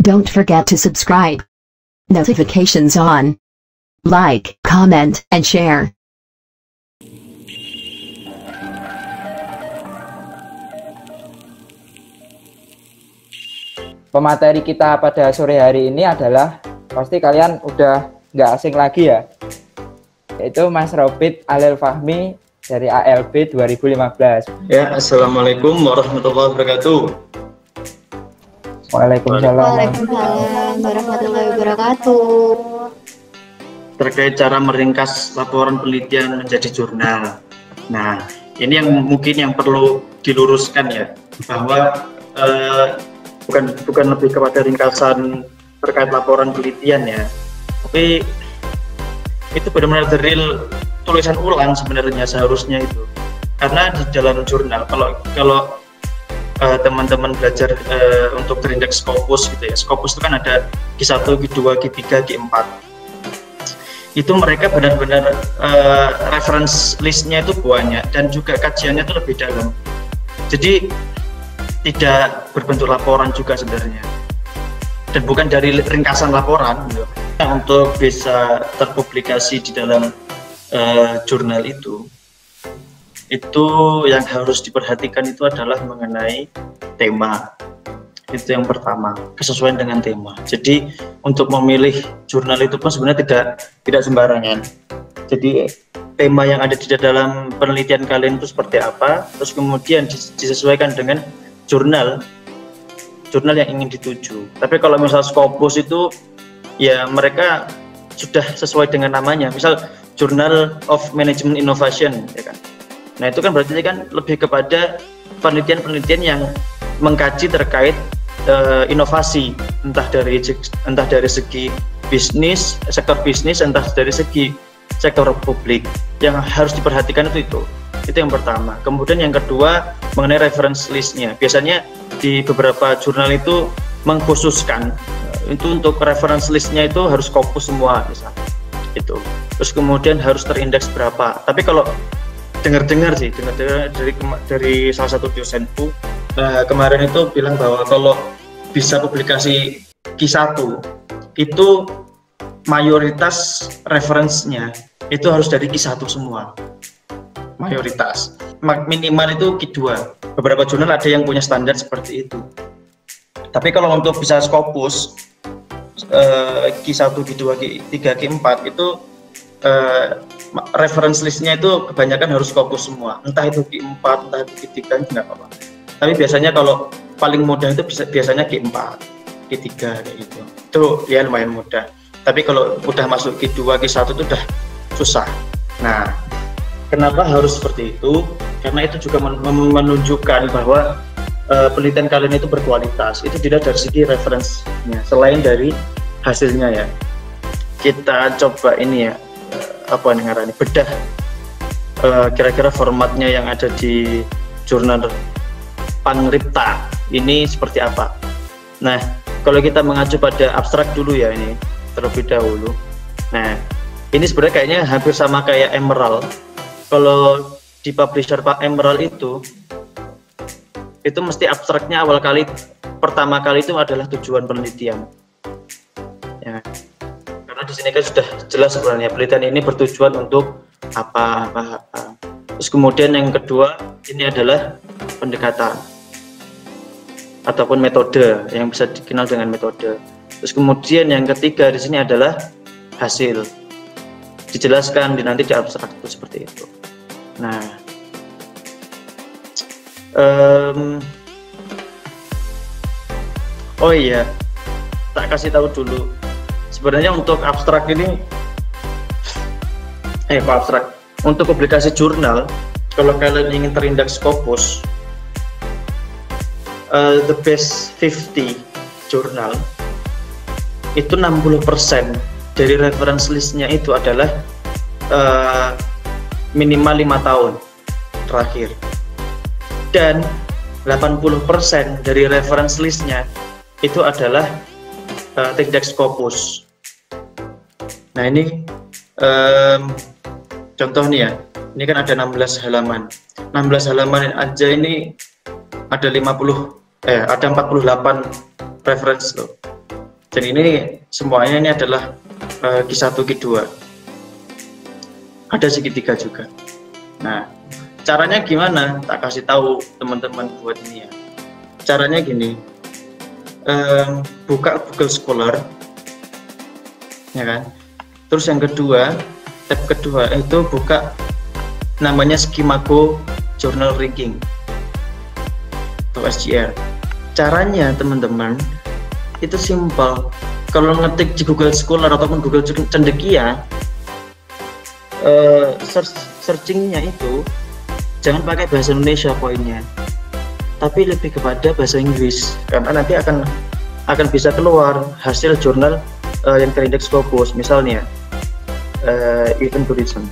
Don't forget to subscribe. Notifications on. Like, comment, and share. Pemateri kita pada sore hari ini adalah, pasti kalian udah nggak asing lagi ya, yaitu Mas Robit Alil Fahmi dari ALB 2015. Ya, Assalamualaikum warahmatullahi wabarakatuh. Waalaikumsalam. Waalaikumsalam warahmatullahi wabarakatuh. Terkait cara meringkas laporan penelitian menjadi jurnal. Nah, ini yang mungkin yang perlu diluruskan ya, bahwa bukan lebih kepada ringkasan terkait laporan penelitian ya, tapi itu benar-benar real tulisan ulang sebenarnya seharusnya itu. Karena di dalam jurnal, kalau teman-teman belajar untuk berindeks Scopus gitu ya, Scopus itu kan ada Q1, Q2, Q3, Q4. Itu mereka benar-benar reference listnya itu banyak dan juga kajiannya itu lebih dalam. Jadi tidak berbentuk laporan juga sebenarnya, dan bukan dari ringkasan laporan gitu. Untuk bisa terpublikasi di dalam jurnal itu yang harus diperhatikan itu adalah mengenai tema. Itu yang pertama, kesesuaian dengan tema. Jadi untuk memilih jurnal itu pun sebenarnya tidak sembarangan. Jadi tema yang ada di dalam penelitian kalian itu seperti apa, terus kemudian disesuaikan dengan jurnal yang ingin dituju. Tapi kalau misal Scopus itu ya mereka sudah sesuai dengan namanya, misal Journal of Management Innovation ya kan. Nah itu kan berarti kan lebih kepada penelitian-penelitian yang mengkaji terkait inovasi, entah dari segi bisnis, sektor bisnis, entah dari segi sektor publik. Yang harus diperhatikan itu yang pertama. Kemudian yang kedua mengenai reference listnya. Biasanya di beberapa jurnal itu mengkhususkan itu untuk reference listnya itu harus Scopus semua misalnya itu. Terus kemudian harus terindeks berapa. Tapi kalau dengar dari salah satu dosenku kemarin itu bilang bahwa kalau bisa publikasi Q1 itu mayoritas referensinya itu harus dari Q1 semua, mayoritas. Minimal itu Q2. Beberapa jurnal ada yang punya standar seperti itu. Tapi kalau untuk bisa Scopus Q1, Q2, Q3, Q4 itu reference listnya itu kebanyakan harus Scopus semua, entah itu Q4, entah itu Q3, nggak apa-apa. Tapi biasanya kalau paling mudah itu biasanya Q4, Q3 kayak gitu. Itu ya lumayan mudah. Tapi kalau udah masuk Q2, Q1 itu udah susah. Nah, kenapa harus seperti itu? Karena itu juga menunjukkan bahwa penelitian kalian itu berkualitas. Itu dilihat dari segi referensinya, selain dari hasilnya ya. Kita coba ini ya, bedah kira-kira formatnya yang ada di jurnal Pangripta ini seperti apa. Nah, kalau kita mengacu pada abstrak dulu ya, ini terlebih dahulu. Nah, ini sebenarnya kayaknya hampir sama kayak Emerald. Kalau di publisher Pak Emerald itu mesti abstraknya pertama kali itu adalah tujuan penelitian. Ya. Karena di sini kan sudah jelas sebenarnya penelitian ini bertujuan untuk apa. Terus kemudian yang kedua ini adalah pendekatan ataupun metode yang bisa dikenal dengan metode. Terus kemudian yang ketiga di sini adalah hasil. Dijelaskan nanti di abstrak itu seperti itu. Nah, oh iya, tak kasih tahu dulu. Sebenarnya untuk abstrak ini, abstrak untuk publikasi jurnal, kalau kalian ingin terindeks Scopus, the best 50 jurnal itu 60% dari reference listnya itu adalah minimal 5 tahun terakhir, dan 80% dari reference listnya itu adalah indeks Scopus. Nah ini contoh nih ya, ini kan ada 16 halaman. 16 halaman aja ini ada 48 reference loh. Dan ini semuanya ini adalah Q1, Q2. Ada segitiga juga. Nah, caranya gimana? Tak kasih tahu teman-teman buat ini ya. Caranya gini, buka Google Scholar, ya kan? Terus yang kedua, tab kedua itu buka namanya Skimago Journal Ranking atau SJR. Caranya teman-teman itu simpel. Kalau ngetik di Google Scholar ataupun Google Cendekia, searchingnya itu jangan pakai bahasa Indonesia poinnya, tapi lebih kepada bahasa Inggris, karena nanti akan bisa keluar hasil jurnal yang terindeks Scopus. Misalnya event tourism,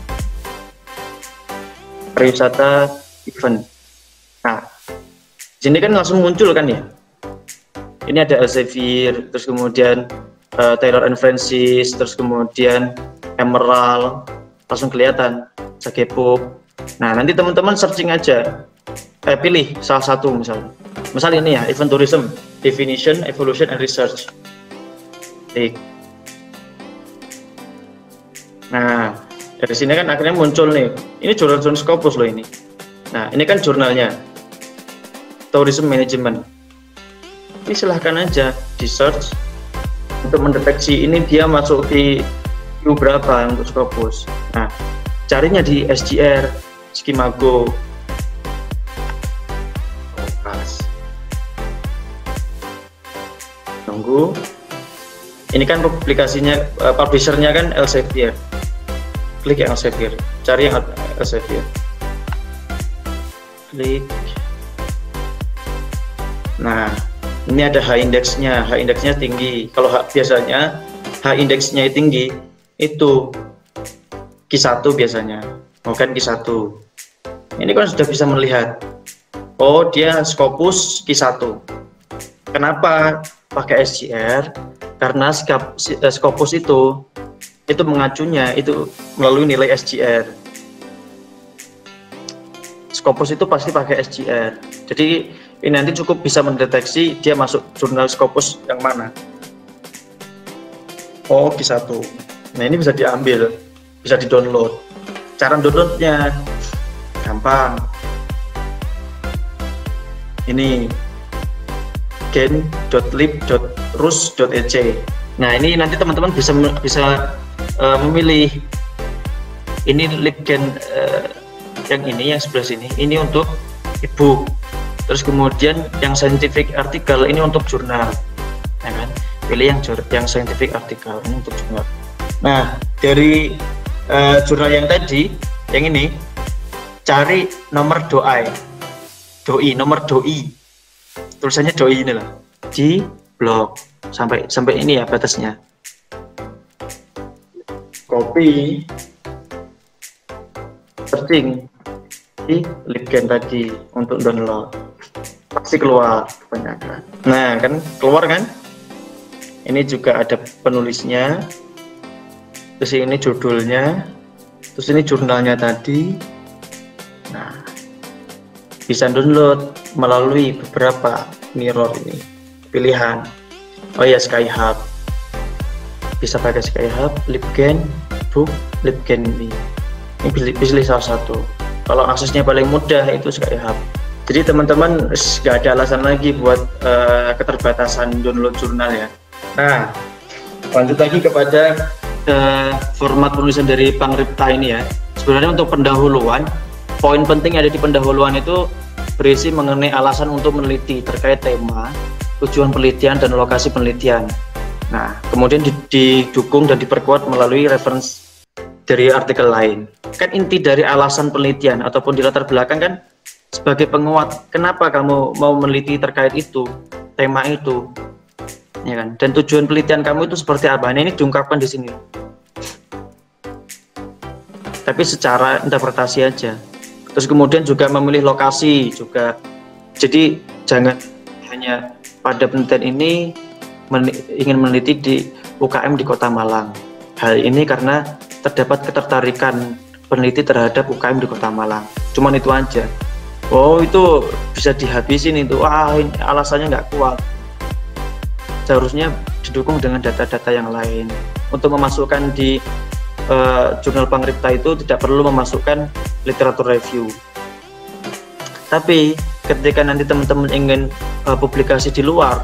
pariwisata event. Nah, sini kan langsung muncul kan ya. Ini ada Elsevier, terus kemudian Taylor and Francis, terus kemudian Emerald, langsung kelihatan Sagepop. Nah, nanti teman-teman searching aja, pilih salah satu misalnya ini ya, event tourism, definition, evolution, and research. Klik. Nah, dari sini kan akhirnya muncul nih, ini jurnal Scopus loh ini. Nah, ini kan jurnalnya tourism management. Ini silahkan aja di search untuk mendeteksi ini dia masuk di Q berapa untuk Scopus. Nah, carinya di SJR, Skimago. Pas. Tunggu. Ini kan publikasinya, publishernya kan Elsevier. Klik yang Elsevier, cari yang Elsevier. Klik. Nah, ini ada H-indeksnya. H-indeksnya tinggi. Kalau biasanya H-indeksnya tinggi itu Q1 biasanya, bukan Q1. Ini kan sudah bisa melihat, oh dia Scopus Q1. Kenapa pakai SJR? Karena Scopus itu mengacunya itu melalui nilai SJR. Scopus itu pasti pakai SJR. Jadi ini nanti cukup bisa mendeteksi dia masuk jurnal Scopus yang mana. Oh, Q1. Nah, ini bisa diambil, bisa di-download. Cara downloadnya gampang. Ini gen.lib.rus.ec. Nah, ini nanti teman-teman bisa memilih. Ini libgen yang ini, yang sebelah sini. Ini untuk ebook. Terus kemudian yang scientific article ini untuk jurnal, ya kan? Pilih yang scientific article ini untuk jurnal. Nah, dari jurnal yang tadi, yang ini, cari nomor nomor doi, tulisannya doi ini lah, di blog sampai ini ya batasnya. Copy, searching di libgen tadi untuk download, pasti keluar kebanyakan. Nah, kan keluar kan? Ini juga ada penulisnya. Terus ini judulnya, terus ini jurnalnya tadi. Nah, bisa download melalui beberapa mirror ini pilihan. Oh ya, Skyhub, bisa pakai Skyhub, Libgen, Book, Libgen ini pilih salah satu. Kalau aksesnya paling mudah itu Skyhub. Jadi teman-teman nggak ada alasan lagi buat keterbatasan download jurnal ya. Nah, lanjut lagi kepada format penulisan dari Pangripta ini ya. Sebenarnya untuk pendahuluan, poin penting yang ada di pendahuluan itu berisi mengenai alasan untuk meneliti terkait tema, tujuan penelitian, dan lokasi penelitian. Nah, kemudian didukung dan diperkuat melalui referensi dari artikel lain. Kan inti dari alasan penelitian ataupun di latar belakang kan sebagai penguat kenapa kamu mau meneliti terkait itu, tema itu, ya kan? Dan tujuan penelitian kamu itu seperti apa? Nah, ini diungkapkan di sini. Tapi secara interpretasi aja. Terus kemudian juga memilih lokasi juga. Jadi jangan hanya pada penelitian ini ingin meneliti di UKM di Kota Malang. Hal ini karena terdapat ketertarikan peneliti terhadap UKM di Kota Malang. Cuman itu aja. Oh, itu bisa dihabisin itu. Wah, ini alasannya nggak kuat. Seharusnya didukung dengan data-data yang lain. Untuk memasukkan di jurnal Pangripta itu tidak perlu memasukkan literatur review. Tapi ketika nanti teman-teman ingin publikasi di luar,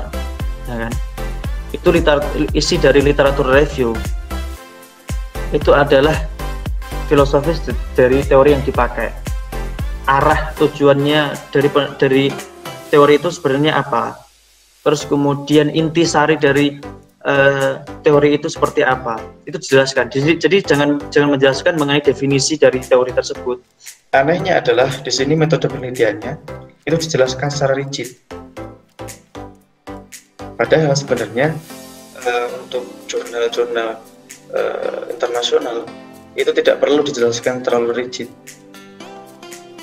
ya kan, itu isi dari literatur review itu adalah filosofis dari teori yang dipakai. Arah tujuannya dari teori itu sebenarnya apa? Terus kemudian intisari dari teori itu seperti apa? Itu dijelaskan. Jadi jangan menjelaskan mengenai definisi dari teori tersebut. Anehnya adalah di sini metode penelitiannya itu dijelaskan secara rigid. Padahal sebenarnya untuk jurnal-jurnal internasional itu tidak perlu dijelaskan terlalu rigid.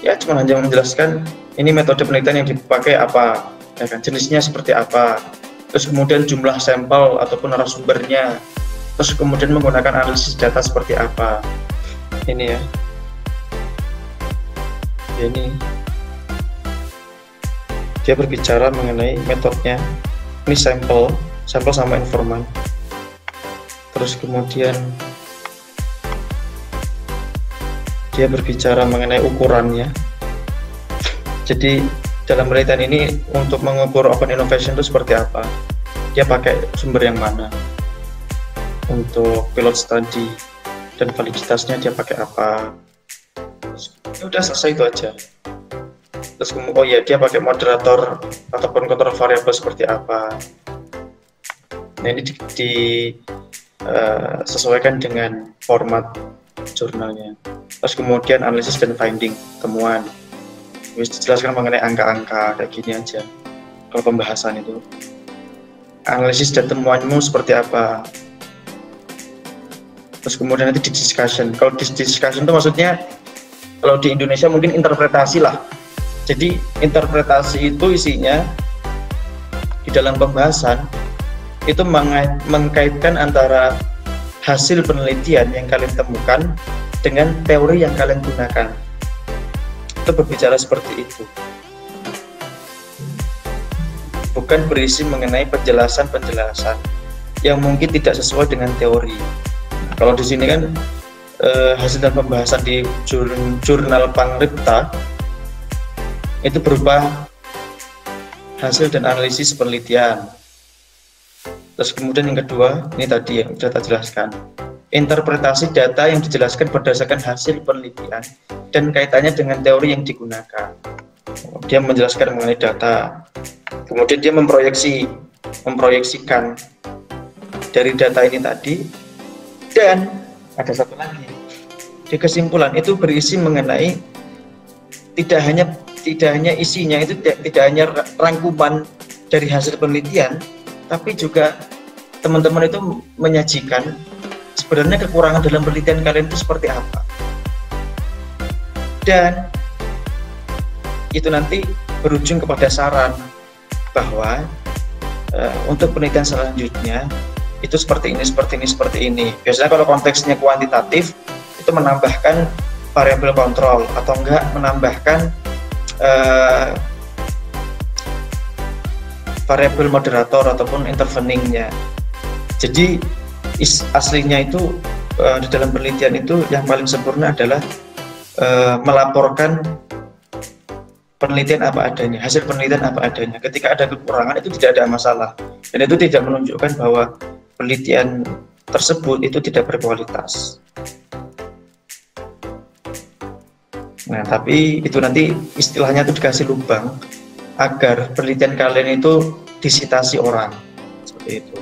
Ya cuma hanya menjelaskan ini metode penelitian yang dipakai apa, ya kan, jenisnya seperti apa, terus kemudian jumlah sampel ataupun narasumbernya, terus kemudian menggunakan analisis data seperti apa. Ini ya, ini dia berbicara mengenai metodenya. Ini sampel sama informan. Terus kemudian dia berbicara mengenai ukurannya. Jadi dalam penelitian ini untuk mengukur open innovation itu seperti apa, dia pakai sumber yang mana, untuk pilot study dan validitasnya dia pakai apa. Ya udah selesai itu aja. Terus oh ya, dia pakai moderator ataupun kontrol variabel seperti apa. Nah ini disesuaikan dengan format jurnalnya. Terus kemudian analisis dan finding, temuan. Terus dijelaskan mengenai angka-angka kayak gini aja. Kalau pembahasan itu, analisis dan temuanmu seperti apa. Terus kemudian nanti di discussion. Kalau di discussion itu maksudnya kalau di Indonesia mungkin interpretasi lah. Jadi interpretasi itu isinya di dalam pembahasan itu mengkaitkan antara hasil penelitian yang kalian temukan dengan teori yang kalian gunakan. Itu berbicara seperti itu. Bukan berisi mengenai penjelasan-penjelasan yang mungkin tidak sesuai dengan teori. Nah, kalau di sini kan hasil dan pembahasan di jurnal Pangripta itu berupa hasil dan analisis penelitian. Terus kemudian yang kedua, ini tadi yang sudah saya jelaskan, interpretasi data yang dijelaskan berdasarkan hasil penelitian dan kaitannya dengan teori yang digunakan. Dia menjelaskan mengenai data, kemudian dia memproyeksikan dari data ini tadi, dan ada satu lagi, di kesimpulan itu berisi mengenai tidak hanya isinya itu tidak hanya rangkuman dari hasil penelitian, tapi juga teman-teman itu menyajikan sebenarnya kekurangan dalam penelitian kalian itu seperti apa. Dan itu nanti berujung kepada saran bahwa untuk penelitian selanjutnya itu seperti ini. Biasanya kalau konteksnya kuantitatif itu menambahkan variabel kontrol atau enggak menambahkan variabel moderator ataupun interveningnya. Jadi aslinya itu di dalam penelitian itu yang paling sempurna adalah melaporkan penelitian apa adanya, hasil penelitian apa adanya. Ketika ada kekurangan itu tidak ada masalah, dan itu tidak menunjukkan bahwa penelitian tersebut itu tidak berkualitas. Nah, tapi itu nanti istilahnya itu dikasih lubang agar penelitian kalian itu disitasi orang, seperti itu.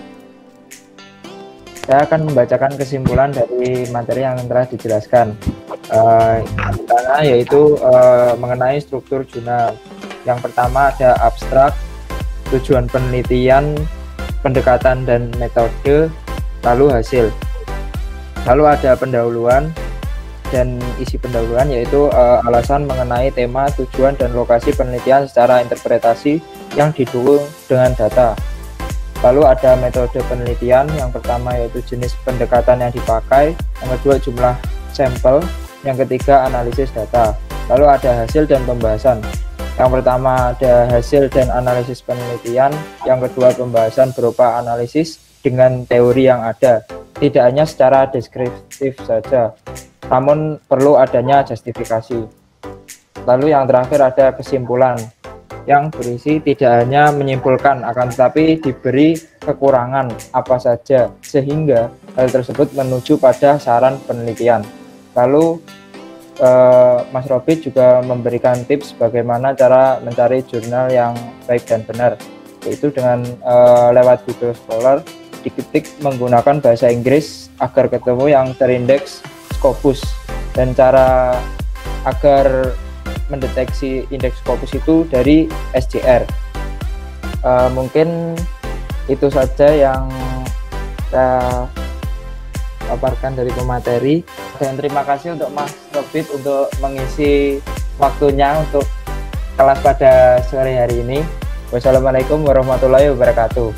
Saya akan membacakan kesimpulan dari materi yang telah dijelaskan. Pertama yaitu mengenai struktur jurnal. Yang pertama ada abstrak, tujuan penelitian, pendekatan dan metode, lalu hasil. Lalu ada pendahuluan, dan isi pendahuluan yaitu alasan mengenai tema, tujuan, dan lokasi penelitian secara interpretasi yang didukung dengan data. Lalu ada metode penelitian, yang pertama yaitu jenis pendekatan yang dipakai, yang kedua jumlah sampel, yang ketiga analisis data. Lalu ada hasil dan pembahasan. Yang pertama ada hasil dan analisis penelitian, yang kedua pembahasan berupa analisis, dengan teori yang ada, tidak hanya secara deskriptif saja, namun perlu adanya justifikasi. Lalu yang terakhir ada kesimpulan, yang berisi tidak hanya menyimpulkan, akan tetapi diberi kekurangan apa saja, sehingga hal tersebut menuju pada saran penelitian. Lalu Mas Robit juga memberikan tips bagaimana cara mencari jurnal yang baik dan benar, yaitu dengan lewat Google Scholar, diketik menggunakan bahasa Inggris agar ketemu yang terindeks Scopus, dan cara agar mendeteksi indeks Scopus itu dari SJR. Mungkin itu saja yang saya paparkan dari pemateri, dan terima kasih untuk Mas Robit untuk mengisi waktunya untuk kelas pada sore hari ini. Wassalamualaikum warahmatullahi wabarakatuh.